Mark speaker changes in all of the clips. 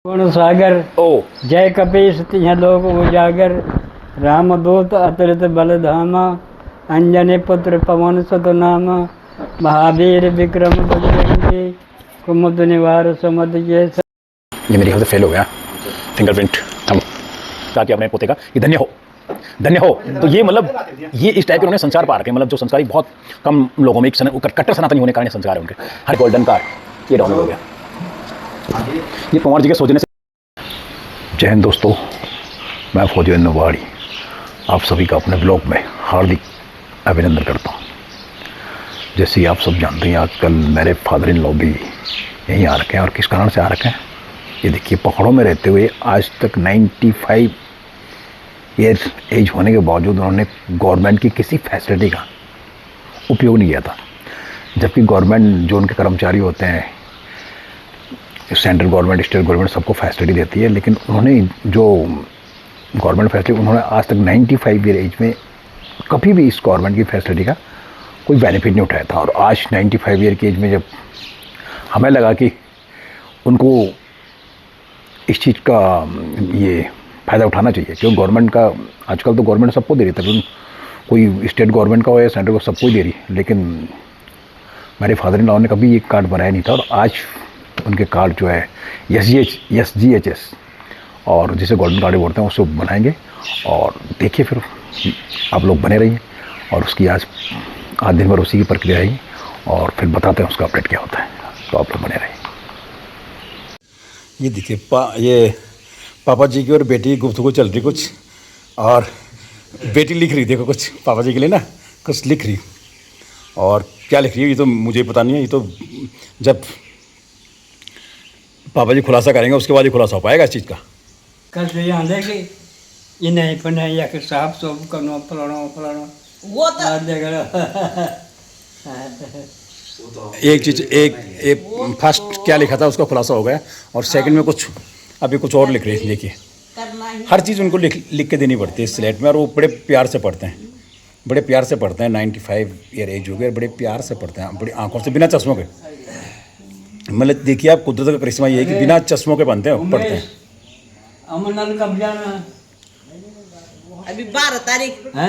Speaker 1: गुण सागर
Speaker 2: ओ
Speaker 1: जय कपीस तिह लोक उजागर रामदूत अतुलित बलधामा अंजनी पुत्र पवन सुत नामा महावीर विक्रम बजरंगी कुमुद निवार सुमद ये
Speaker 2: ये मेरे ख्याल से फेल हो गया फिंगरप्रिंट हम ताकि अपने पोते का ये धन्य हो तो ये मतलब ये इस टाइप के उन्होंने संस्कार पा रखे मतलब जो संस्कारी बहुत कम लोगों में एक कट्टर सनातनी होने के कारण संस्कार है उनके हर गोल्डन कार्ड ये डाउनलोड हो गया ये पवार जी के सोचने से। जय हिंद दोस्तों, मैं फौजी नवाड़ी आप सभी का अपने ब्लॉग में हार्दिक अभिनंदन करता हूँ। जैसे ही आप सब जानते हैं आजकल मेरे फादर इन लॉ भी यहीं आ रखे हैं और किस कारण से आ रखे हैं ये देखिए। पहाड़ों में रहते हुए आज तक 95 ईयर्स एज होने के बावजूद उन्होंने गवर्नमेंट की किसी फैसिलिटी का उपयोग नहीं किया था, जबकि गवर्नमेंट जो उनके कर्मचारी होते हैं सेंट्रल गवर्नमेंट स्टेट गवर्नमेंट सबको फैसिलिटी देती है, लेकिन उन्होंने जो गवर्नमेंट फैसिलिटी उन्होंने आज तक 95 ईयर एज में कभी भी इस गवर्नमेंट की फैसिलिटी का कोई बेनिफिट नहीं उठाया था। और आज 95 ईयर की एज में जब हमें लगा कि उनको इस चीज़ का ये फ़ायदा उठाना चाहिए, क्योंकि गवर्नमेंट का आजकल तो गवर्नमेंट सबको दे रही है, कोई स्टेट गवर्नमेंट का हो या सेंट्रल को सबको ही दे रही, लेकिन मेरे फादर इन लॉ ने कभी ये कार्ड बनाया नहीं था और आज उनके कार्ड जो है SGHS और जिसे गोल्डन कार्ड बोलते हैं उसको बनाएंगे। और देखिए फिर आप लोग बने रहिए और उसकी आज दिन भर उसी की प्रक्रिया रहेगी और फिर बताते हैं उसका अपडेट क्या होता है, तो आप लोग बने रहिए। ये देखिए ये पापा जी की और बेटी की गुफ्तगू चल रही कुछ, और बेटी लिख रही देखो कुछ पापा जी के लिए ना कुछ लिख रही, और क्या लिख रही है ये तो मुझे पता नहीं है, ये तो जब पापा जी खुलासा करेंगे उसके बाद ही खुलासा हो पाएगा इस चीज़ का।
Speaker 1: कल यहाँ देखे ये नहीं पढ़े या कि साफ सब करना फलाना
Speaker 3: वो तो
Speaker 2: एक चीज़ एक फर्स्ट क्या लिखा था उसका खुलासा हो गया, और सेकंड में कुछ अभी कुछ और लिख रहे हैं। देखिए हर चीज़ उनको लिख के देनी पड़ती है स्लेट में, और वो बड़े प्यार से पढ़ते हैं, बड़े प्यार से पढ़ते हैं। 95 ईयर एज हो गए, बड़े प्यार से पढ़ते हैं, बड़ी आंखों से, बिना चश्मों के। मतलब देखिए आप कुदरत का करिश्मा ये है कि बिना चश्मों के बनते हैं पढ़ते हैं।
Speaker 1: अमरनाथ कब जाना
Speaker 3: अभी 12 तारीख
Speaker 1: है?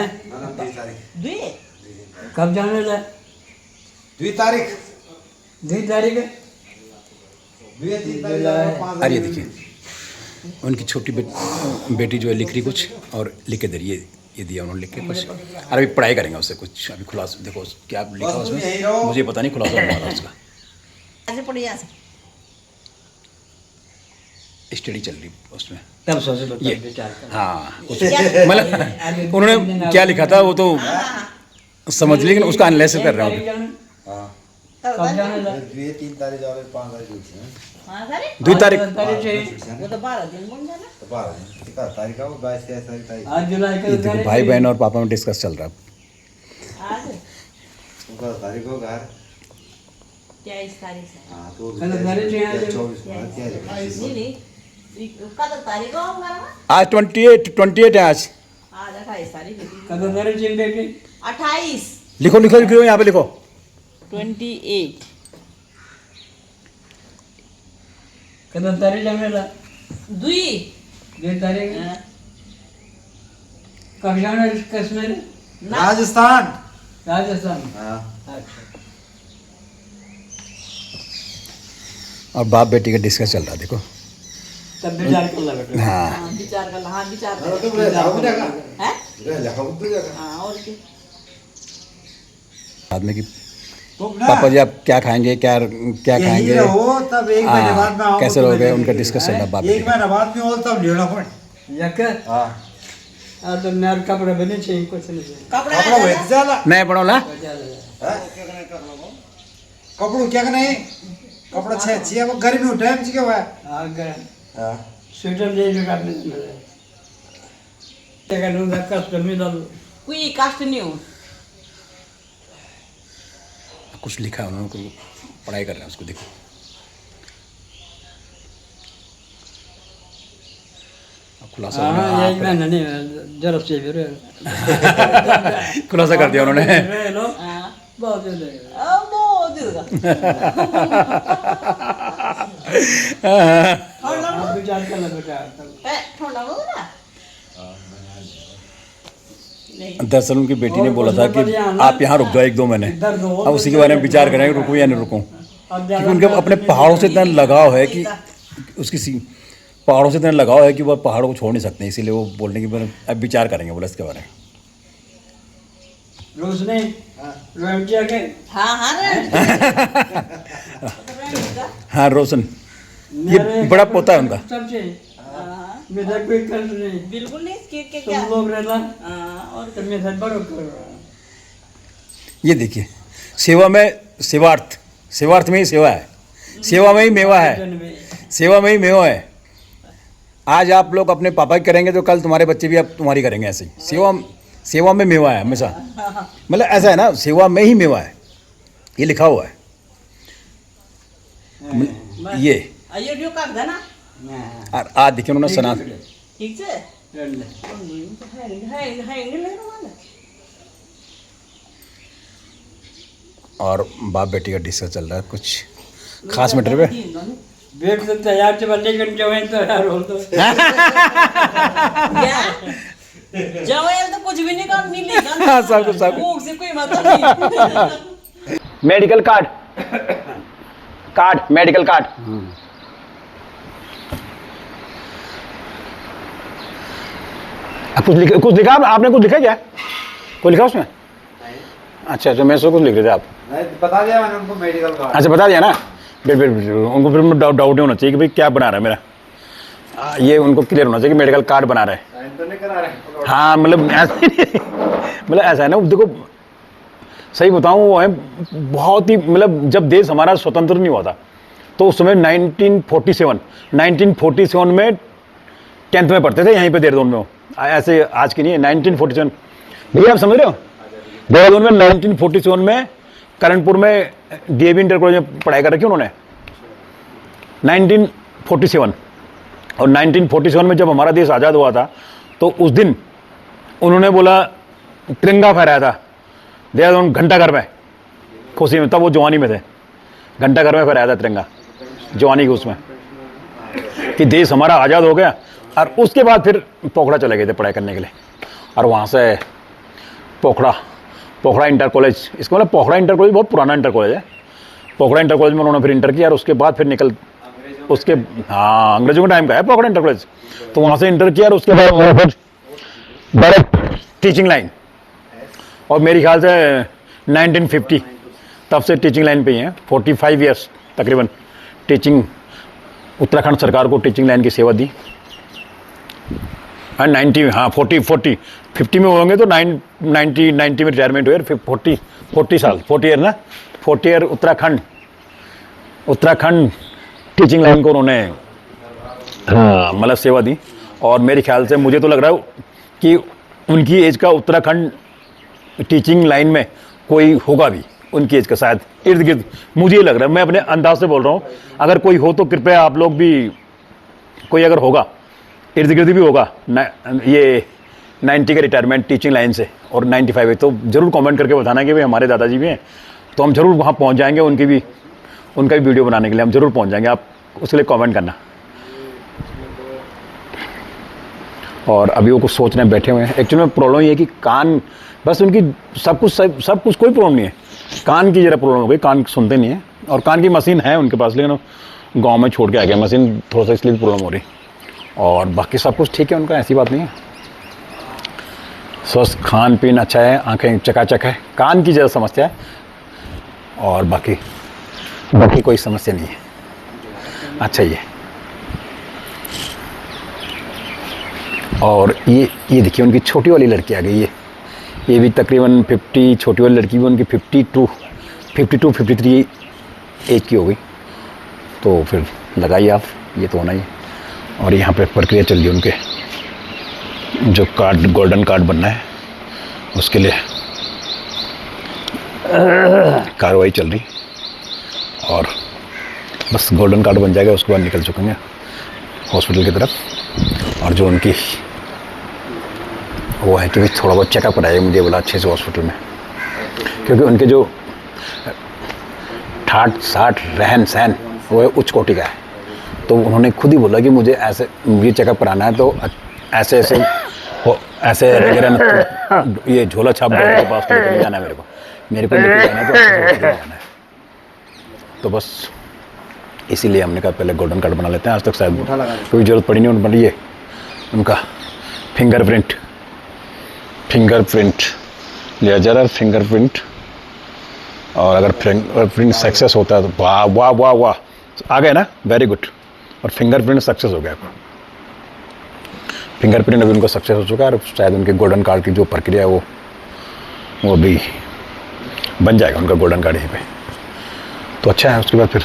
Speaker 1: कब जाने है?
Speaker 4: 2 तारीख
Speaker 1: 2 तारीख
Speaker 2: अरे देखिए उनकी छोटी बेटी जो है लिख रही कुछ और लिख के दे रही है, ये दिया उन्होंने लिख के कुछ, और अभी पढ़ाई करेंगे उससे कुछ। अभी खुलासा देखो क्या लिखा उसमें, मुझे पता नहीं खुलासा होने वाला उसका। स्टडी चल रही उसमें
Speaker 1: तब सोचे
Speaker 2: ये हाँ मतलब उन्होंने क्या लिखा था वो तो समझ ली, लेकिन उसका एनालिसिस कर रहा हूँ।
Speaker 1: कब जाने
Speaker 4: 3 तारीख और 5 तारीख
Speaker 2: 2 तारीख
Speaker 3: वो तो 12 दिन बन जाना।
Speaker 4: तो 12 दिन 1 तारीख का 22 तारीख
Speaker 1: आज जुलाई
Speaker 2: ये देखो भाई बहन और पापा में डिस्कस चल रहा है।
Speaker 3: आज
Speaker 4: 1 तारीख को घर
Speaker 3: 23 तारीख से
Speaker 4: हाँ तो
Speaker 1: कल तारीख है आज
Speaker 4: 24
Speaker 3: नहीं कल तारीख होगा
Speaker 2: आज 28 है आज।
Speaker 3: आज 28 तारीख
Speaker 1: कब मेरे चिंते की
Speaker 3: 28
Speaker 2: लिखो यहाँ पे लिखो
Speaker 3: 28
Speaker 1: कब तारीख जाने ला
Speaker 3: 2
Speaker 1: तारीख कब जाना कश्मीर
Speaker 4: राजस्थान
Speaker 1: राजस्थान।
Speaker 4: हाँ
Speaker 1: अच्छा
Speaker 2: और बाप बेटी का डिस्कस चल रहा है देखो।
Speaker 1: तब विचार कर ला बेटा।
Speaker 2: हाँ
Speaker 3: विचार कर हाँ विचार
Speaker 4: तो
Speaker 3: कर
Speaker 4: बोले जाओ जाएगा
Speaker 3: हैं
Speaker 4: लिखा उधर जाएगा
Speaker 3: हाँ और क्या
Speaker 2: बाद में कि
Speaker 4: तो ना
Speaker 2: पापा जी आप क्या खाएंगे, क्या
Speaker 4: यही
Speaker 2: खाएंगे,
Speaker 4: रहो तब 1 महीने बाद में आओ
Speaker 2: कैसे
Speaker 4: तो
Speaker 2: रहोगे,
Speaker 4: मैं
Speaker 2: उनका
Speaker 4: देखूंगा।
Speaker 2: डिस्कस चल रहा है बाप
Speaker 4: 1
Speaker 2: बेटी का।
Speaker 4: महीने बाद में हो तब लेना पड़े
Speaker 1: यक
Speaker 4: हाँ
Speaker 1: आ तो मेरे कपड़े बने चाहिए कुछ नहीं चाहिए
Speaker 3: कपड़ा
Speaker 4: कपड़ा हुए तो चला
Speaker 2: नहीं पढ़ोला
Speaker 4: कपड़ों क्या करना है कपड़ा छे अब गर्मी में टाइम चाहिए हुआ
Speaker 1: अगर
Speaker 4: हाँ
Speaker 1: स्वेटर ले जो काटने में तेरा लूँगा कष्ट में डाल
Speaker 3: कोई कास्ट नहीं हो
Speaker 2: कुछ लिखा है उन्होंने, पढ़ाई कर रहे हैं उसको देखो। खुलासा
Speaker 1: हाँ यही मैंने नहीं जरूर से फिर
Speaker 2: खुलासा कर दिया उन्होंने।
Speaker 1: बहुत
Speaker 3: बहुत
Speaker 1: विचार कर लो बेटा।
Speaker 3: ठंडा होगा ना?
Speaker 2: दरअसल उनकी बेटी ने बोला था कि आप यहाँ रुक जाओ 1-2 महीने, अब उसी के बारे में विचार करेंगे रुकूं या नहीं रुकूं, क्योंकि उनके अपने पहाड़ों से इतना लगाव है कि पहाड़ों से इतना लगाव है कि वो पहाड़ों को छोड़ नहीं सकते, इसीलिए वो बोलने की अब विचार करेंगे बोला इसके बारे में।
Speaker 1: रोशनी रोहित के
Speaker 2: हाँ रोशन, ये बड़ा पोता है उनका।
Speaker 1: सबसे मेरा कोई कष्ट नहीं,
Speaker 3: बिल्कुल नहीं। के
Speaker 1: तुम
Speaker 3: क्या
Speaker 1: लोग रहना
Speaker 3: और
Speaker 1: तो मेरे साथ बड़ो कर रहा।
Speaker 2: ये देखिए, सेवा में सेवार्थ में ही सेवा है, सेवा में ही मेवा है, सेवा में ही मेवा है। आज आप लोग अपने पापा की करेंगे तो कल तुम्हारे बच्चे भी अब तुम्हारी करेंगे ऐसे ही। सेवा में मेवा है हमेशा, मतलब ऐसा है ना, सेवा में ही मेवा है, ये लिखा हुआ है। ये
Speaker 3: अयोध्या काट देना
Speaker 2: और आज देखिए उन्होंने सना
Speaker 3: ठीक से
Speaker 2: और बाप बेटी का डिस्कस चल रहा है कुछ खास मैटर पे।
Speaker 1: बेट तो तैयार से बल्ले घंटे हुए तो यार हो तो
Speaker 3: जवान तो कुछ भी नहीं काम मिलेगा
Speaker 2: सब
Speaker 3: भूख से कोई मतलब नहीं।
Speaker 2: मेडिकल कार्ड मेडिकल कार्ड कुछ लिखा आपने? कुछ लिखा क्या? कोई लिखा उसमें? अच्छा तो मैं सो कुछ लिख रहे थे आप।
Speaker 4: नहीं बता दिया मैंने उनको मेडिकल कार्ड।
Speaker 2: अच्छा बता दिया ना, फिर उनको फिर डाउट नहीं होना चाहिए कि भाई क्या बना रहा है मेरा, ये उनको क्लियर होना चाहिए कि मेडिकल कार्ड बना रहे हैं।
Speaker 4: साइन तो नहीं करा रहे?
Speaker 2: हाँ मतलब ऐसा है ना, देखो सही बताऊँ वो है बहुत ही, मतलब जब देश हमारा स्वतंत्र नहीं हुआ था तो उस समय 1947 में 10th में पढ़ते थे यहीं पे देहरादून में, ऐसे आज की नहीं है। 1947 भैया आप समझ रहे हो, देहरादून में 1947 में करणपुर में DAV इंटर कॉलेज में पढ़ाई कर रखी उन्होंने 1947। और 1947 में जब हमारा देश आज़ाद हुआ था तो उस दिन उन्होंने बोला तिरंगा फहराया था देहरादून घंटाघर में, खुशी में, तब वो जवानी में थे, घंटाघर में फहराया था तिरंगा जवानी के उसमें, कि देश हमारा आज़ाद हो गया। और उसके बाद फिर पोखरा चले गए थे पढ़ाई करने के लिए, और वहाँ से पोखरा इंटर कॉलेज, इसका मतलब पोखरा इंटर कॉलेज बहुत पुराना इंटर कॉलेज है। पोखरा इंटर कॉलेज में उन्होंने फिर इंटर किया और उसके बाद फिर हाँ अंग्रेजों के टाइम का है पोखरा इंटर कॉलेज, तो वहाँ से इंटर किया और उसके बाद फिर डायरेक्ट टीचिंग लाइन, और मेरे ख्याल से 1950 तब से टीचिंग लाइन पे ही हैं। 45 ईयर्स तकरीबन टीचिंग, उत्तराखंड सरकार को टीचिंग लाइन की सेवा दी। 90 हाँ 50 में होंगे तो 90 में रिटायरमेंट हुए, फिर 40 साल 40 ईयर ना, 40 ईयर उत्तराखंड टीचिंग लाइन को उन्होंने हाँ मतलब सेवा दी। और मेरे ख्याल से मुझे तो लग रहा है कि उनकी एज का उत्तराखंड टीचिंग लाइन में कोई होगा भी, उनकी एज का शायद इर्द गिर्द, मुझे लग रहा है, मैं अपने अंदाज से बोल रहा हूँ। अगर कोई हो तो कृपया आप लोग भी, कोई अगर होगा इर्द गिर्द भी होगा ये 90 का रिटायरमेंट टीचिंग लाइन से और 95 है, तो ज़रूर कमेंट करके बताना कि भाई हमारे दादाजी भी हैं, तो हम ज़रूर वहाँ पहुँच जाएंगे, उनका भी वीडियो बनाने के लिए हम ज़रूर पहुँच जाएंगे। आप उसके लिए कमेंट करना। और अभी वो कुछ सोचने बैठे हुए हैं। एक्चुअली में प्रॉब्लम ये है कि कान, बस उनकी सब कुछ कोई प्रॉब्लम नहीं है, कान की ज़रा प्रॉब्लम हो गई, कान सुनते नहीं है, और कान की मशीन है उनके पास, लेकिन गांव में छोड़ के आ गया मशीन, थोड़ा सा इसलिए प्रॉब्लम हो रही। और बाकी सब कुछ ठीक है उनका, ऐसी बात नहीं है। स्वस्थ खान पीन अच्छा है, आंखें चकाचक है, कान की ज़्यादा समस्या है, और बाकी कोई समस्या नहीं है। अच्छा ये और ये देखिए उनकी छोटी वाली लड़की आ गई है, ये भी तकरीबन 50, छोटी वाली लड़की भी उनकी 52-53 एज की हो गई, तो फिर लगाइए आप, ये तो होना ही है। और यहाँ पे प्रक्रिया चल रही है उनके जो कार्ड, गोल्डन कार्ड बनना है, उसके लिए कार्रवाई चल रही, और बस गोल्डन कार्ड बन जाएगा, उसके बाद निकल चुकेंगे हॉस्पिटल की तरफ। और जो उनकी वो है कि भी थोड़ा बहुत चेकअप कराइए, मुझे बोला अच्छे से हॉस्पिटल में, क्योंकि उनके जो ठाट साठ रहन सहन वो है उच्च कोटि का है, तो उन्होंने खुद ही बोला कि मुझे ऐसे ये चेकअप कराना है, तो ऐसे ऐसे ऐसे वगैरह ये झोला छाप डॉक्टर के पास लेके जाना है मेरे को लेके जाना है, तो लेके जाना है। तो बस इसीलिए हमने कहा पहले गोल्डन कार्ड बना लेते हैं। आज तक शायद कोई ज़रूरत पड़ी नहीं उन पर, ये उनका फिंगरप्रिंट लिया जा रहा है, फिंगरप्रिंट। और अगर फिंगरप्रिंट सक्सेस होता है तो वाह वाह वाह वाह, आ गए ना, वेरी गुड। और फिंगरप्रिंट सक्सेस हो गया, फिंगरप्रिंट अभी उनका सक्सेस हो चुका है, और शायद उनके गोल्डन कार्ड की जो प्रक्रिया है वो अभी बन जाएगा उनका गोल्डन कार्ड यहीं पे। तो अच्छा है, उसके बाद फिर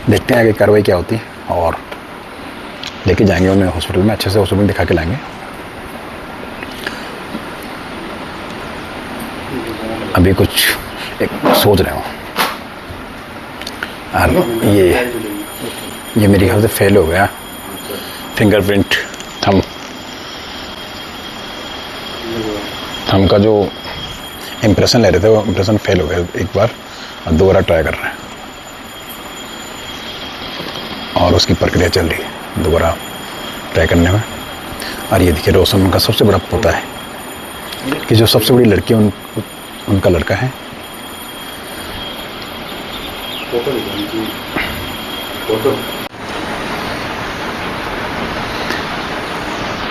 Speaker 2: देखते हैं आगे कार्रवाई क्या होती है, और लेके जाएंगे उन्हें हॉस्पिटल में, अच्छे से हॉस्पिटल में दिखा के लाएंगे। अभी कुछ एक सोच रहे हो, और ये मेरी ख्याल से फेल हो गया फिंगरप्रिंट थंब का जो इम्प्रेशन ले रहे थे वो इम्प्रेशन फेल हो गया एक बार, और दोबारा ट्राई कर रहे हैं, और उसकी प्रक्रिया चल रही है दोबारा ट्राई करने में। और ये देखिए रोशन उनका सबसे बड़ा पोता है, कि जो सबसे बड़ी लड़की उनका लड़का है।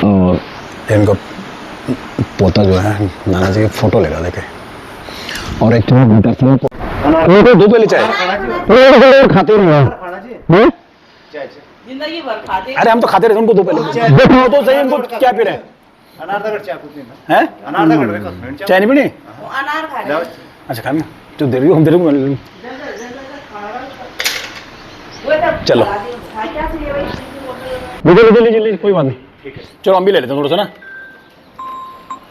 Speaker 2: और इनका पोता जो है नाना जी की फोटो लेगा देखे, और एक दूध वाली चाय खाते नहीं।
Speaker 3: जिंदगी भर खाते।
Speaker 2: अरे हम तो खाते रहते, उनको दो पहले देखो तो सही, उनको क्या पी रहे हैं? चाय नहीं पीनी?
Speaker 3: अनार खा रहे हैं।
Speaker 2: अच्छा खाना तो दे रही हो, हम दे रहे हो। चलो लीजिए, कोई बात नहीं, चलो हम भी ले लेते हैं थोड़ा सा ना।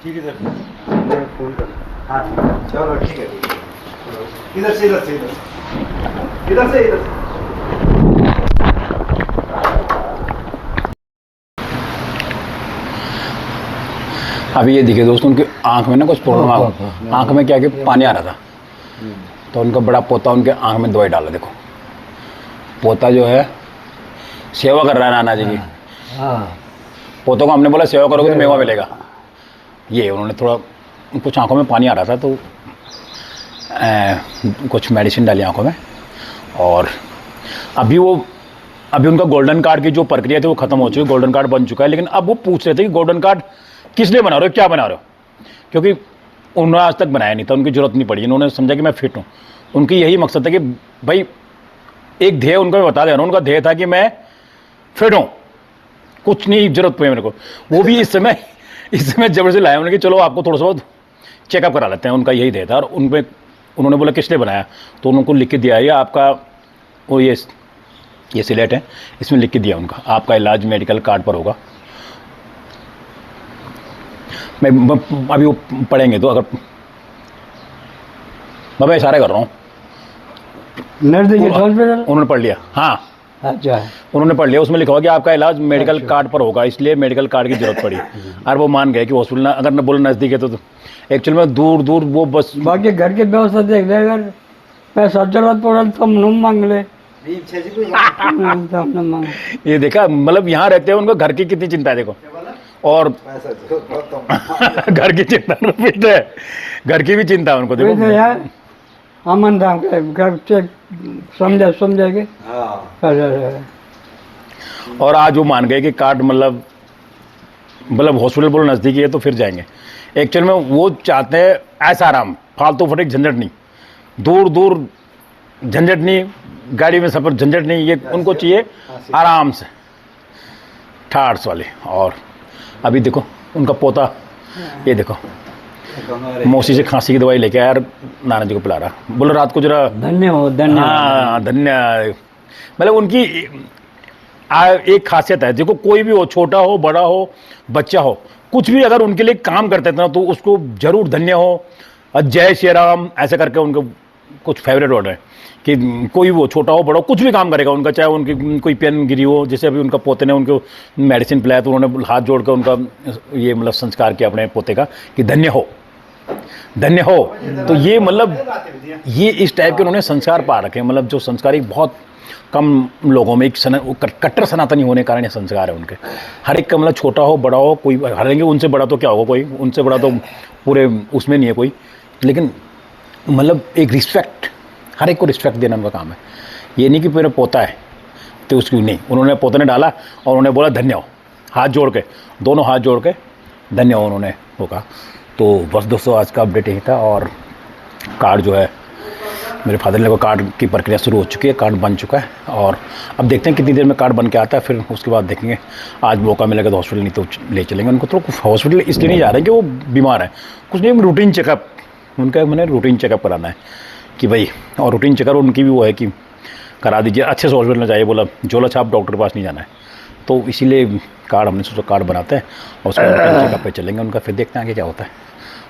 Speaker 4: ठीक है सर, चलो ठीक है, इधर से
Speaker 2: अभी ये देखिए दोस्तों, उनकी आंख में ना कुछ प्रॉब्लम आ गई, आंख में क्या कि पानी आ रहा था, तो उनका बड़ा पोता उनके आंख में दवाई डाला। देखो पोता जो है सेवा कर रहा है नाना जी की। पोतों को हमने बोला सेवा करोगे तो मेवा मिलेगा। ये उन्होंने थोड़ा कुछ आंखों में पानी आ रहा था, तो कुछ मेडिसिन डाली आंखों में, और अभी उनका गोल्डन कार्ड की जो प्रक्रिया थी वो खत्म हो चुकी है, गोल्डन कार्ड बन चुका है। लेकिन अब वो पूछ रहे थे कि गोल्डन कार्ड किस लिए बना रहे हो, क्या बना रहे हो, क्योंकि उन्होंने आज तक बनाया नहीं था, उनकी ज़रूरत नहीं पड़ी। इन्होंने समझा कि मैं फिट हूँ। उनकी यही मकसद था कि भाई एक ध्येय उनका बता दे रहा हूँ, उनका ध्येय था कि मैं फिट हूँ, कुछ नहीं जरूरत पड़ी मेरे को। वो भी इस समय जबरदस्ती लाया उन्होंने कि चलो आपको थोड़ा सा बहुत चेकअप करा लेते हैं, उनका यही ध्येय था। और उन्होंने बोला किस लिए बनाया, तो उनको लिख के दिया है आपका वो ये सिलेट है, इसमें लिख के दिया उनका आपका इलाज मेडिकल कार्ड पर होगा। मैं अभी वो पढ़ेंगे तो अगर मैं इशारा कर रहा हूँ, उन्होंने पढ़ लिया। हाँ
Speaker 1: अच्छा,
Speaker 2: उन्होंने पढ़ लिया, उसमें लिखा हुआ कि आपका इलाज मेडिकल कार्ड पर होगा, इसलिए मेडिकल कार्ड की जरूरत पड़ी। और वो मान गए कि हॉस्पिटल अगर न बोलो नज़दीक है तो एक्चुअल में दूर वो बस
Speaker 1: बाकी घर की व्यवस्था देख ले, अगर पैसा जरूरत पड़ा तो हम मांग ले।
Speaker 2: ये देखा, मतलब यहाँ रहते हैं उनको घर की कितनी चिंता है देखो, और घर की चिंता है, घर की भी चिंता है उनको देखो
Speaker 1: यार। अमन राम के समझेंगे।
Speaker 2: और आज वो मान गए कि कार्ड मतलब हॉस्पिटल बोलो नज़दीकी है तो फिर जाएंगे। एक्चुअल में वो चाहते हैं ऐसा आराम, फालतू फटीक झंझट नहीं, दूर झंझट नहीं, गाड़ी में सफ़र झंझट नहीं, ये उनको चाहिए आराम से ठार्स वाले। और अभी देखो उनका पोता, ये देखो मौसी से खांसी की दवाई लेके आया और नाना जी को पिला रहा, बोलो रात को जरा
Speaker 1: धन्य हो, धन्य।
Speaker 2: हाँ धन्य, मतलब उनकी एक खासियत है, देखो कोई भी हो, छोटा हो बड़ा हो बच्चा हो, कुछ भी अगर उनके लिए काम करते थे ना तो उसको जरूर धन्य हो और जय श्री राम ऐसे करके उनको कुछ फेवरेट वर्ड है कि कोई वो छोटा हो बड़ा हो कुछ भी काम करेगा उनका, चाहे उनकी कोई पेन गिरी हो, जैसे अभी उनका पोते ने उनको मेडिसिन पिलाया तो उन्होंने हाथ जोड़ कर उनका ये मतलब संस्कार किया अपने पोते का कि धन्य हो। तो ये मतलब ये इस टाइप के उन्होंने संस्कार पा रखे हैं, मतलब जो संस्कार एक बहुत कम लोगों में एक कट्टर सनातनी होने के कारण ये संस्कार है उनके। हर एक का मतलब छोटा हो बड़ा हो, कोई हालांकि उनसे बड़ा तो क्या होगा, कोई उनसे बड़ा तो पूरे उसमें नहीं है कोई, लेकिन मतलब एक रिस्पेक्ट, हर एक को रिस्पेक्ट देना उनका काम है। ये नहीं कि मेरा पोता है तो उसकी नहीं, उन्होंने पोते ने डाला और उन्होंने बोला धन्य हो, हाथ जोड़ के, दोनों हाथ जोड़ के धन्य हो उन्होंने वो कहा। तो बस दोस्तों आज का अपडेट यही था। और कार्ड जो है मेरे फादर ने को कार्ड की प्रक्रिया शुरू हो चुकी है, कार्ड बन चुका है और अब देखते हैं कितनी देर में कार्ड बन के आता है, फिर उसके बाद देखेंगे। आज मौका मिलेगा तो हॉस्पिटल, नहीं तो ले चलेंगे उनको। तो हॉस्पिटल इसलिए नहीं जा रहे हैं कि वो बीमार है, कुछ नहीं, रूटीन चेकअप उनका, मैंने रूटीन चेकअप कराना है कि भाई, और रूटीन चेकअप उनकी भी वो है कि करा दीजिए, अच्छे से हॉस्पिटल में जाइए, बोला झोला छाप डॉक्टर के पास नहीं जाना है। तो इसीलिए कार्ड हमने सोचा कार्ड बनाते हैं और उसके बाद चेकअप पे चलेंगे उनका, फिर देखते हैं आगे क्या होता है।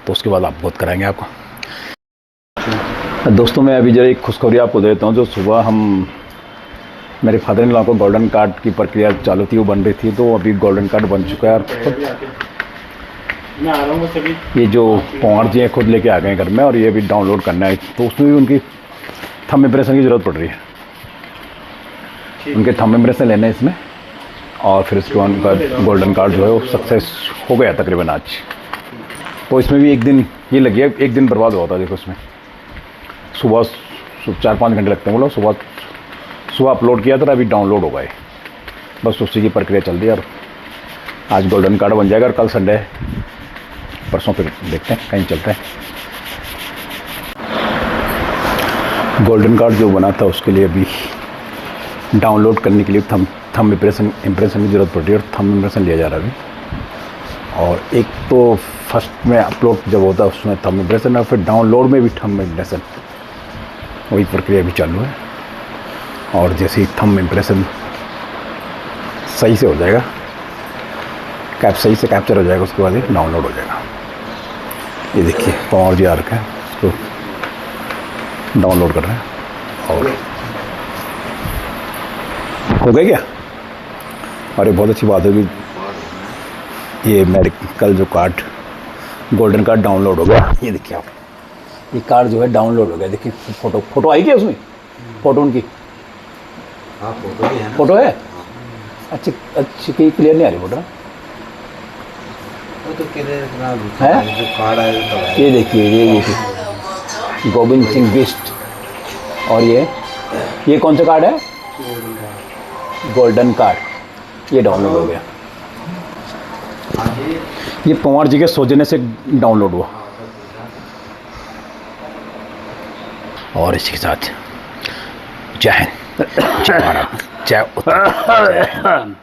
Speaker 2: तो उसके बाद आप बहुत कराएंगे आपको। दोस्तों मैं अभी जरा एक खुशखबरी आपको देता हूँ। जो सुबह हम मेरे फादर इन लॉ को गोल्डन कार्ड की प्रक्रिया चालू थी, वो बन रही थी, तो अभी गोल्डन कार्ड बन चुका है। ये जो पवार जी हैं खुद लेके आ गए घर में और ये भी डाउनलोड करना है, तो उसमें भी उनकी थंब इम्प्रेशन की ज़रूरत पड़ रही है। उनके थंब इम्प्रेशन लेना है इसमें और फिर उसके बाद उनका गोल्डन कार्ड जो है वो सक्सेस हो गया तकरीबन आज। तो इसमें भी एक दिन ये लगी है, एक दिन बर्बाद हुआ था। देखो इसमें सुबह 4-5 घंटे लगते हैं, बोलो सुबह अपलोड किया था, अभी डाउनलोड हो गए, बस उसी की प्रक्रिया चल रही है। और आज गोल्डन कार्ड बन जाएगा और कल संडे है, परसों फिर देखते हैं कहीं चलते हैं। गोल्डन कार्ड जो बना था उसके लिए अभी डाउनलोड करने के लिए थंब इम्प्रेशन की ज़रूरत पड़ रही है और थंब इम्प्रेशन लिया जा रहा है अभी। और एक तो फर्स्ट में अपलोड जब होता है उसमें थंब इम्प्रेशन और फिर डाउनलोड में भी थंब इम्प्रेशन, वही प्रक्रिया भी चालू है। और जैसे ही थंब इम्प्रेशन सही से हो जाएगा, सही से कैप्चर हो जाएगा, उसके बाद ये डाउनलोड हो जाएगा। ये देखिए पवार जी आ रखा है, उसको डाउनलोड कर रहे हैं। और हो गया क्या? अरे बहुत अच्छी बात है कि ये मेडिकल जो कार्ड गोल्डन कार्ड डाउनलोड हो गया। ये देखिए आप, ये कार्ड जो है डाउनलोड हो गया। देखिए फोटो आई क्या उसमें? फोटो उनकी,
Speaker 4: हाँ फोटो भी है ना?
Speaker 2: फोटो है अच्छी कहीं क्लियर नहीं आ रही फोटो
Speaker 4: वो तो क्लियर
Speaker 2: है।
Speaker 4: जो कार्ड आया तो है।
Speaker 2: ये देखिए गोविंद सिंह बिष्ट। और ये कौन सा कार्ड है? गोल्डन कार्ड, ये डाउनलोड हो गया। ये पवार जी के सौजन्य से डाउनलोड हुआ। और इसी के साथ जय हिंद, जय भारत, जय उत्तर।